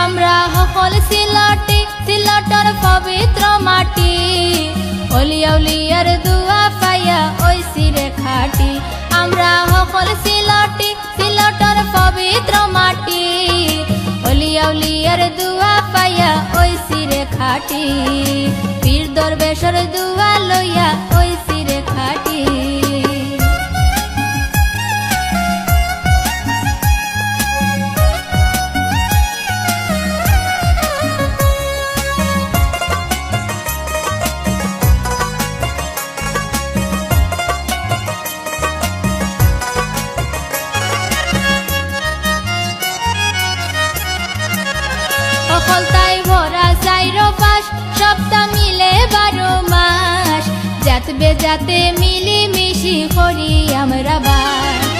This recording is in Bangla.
আমরা সকল সিলটি সিলটর পবিত্র মাটি অলিয়া উলিয়ার দুয়া পাইয়া ওইছি রে খাটি আমরা সকল সিলটি সিলটর পবিত্র মাটি অলিয়া উলিয়ার দুয়া পাইয়া ওইছি রে খাটি পীর দরবেশর দুয়া লইয়া ওইছি রে খাটি সকলতাই ভরা চাইরো পাশ সপ্তাহ মিলে 12 মাস জাত বেজাতে মিলি মিশি করি আমরা বাস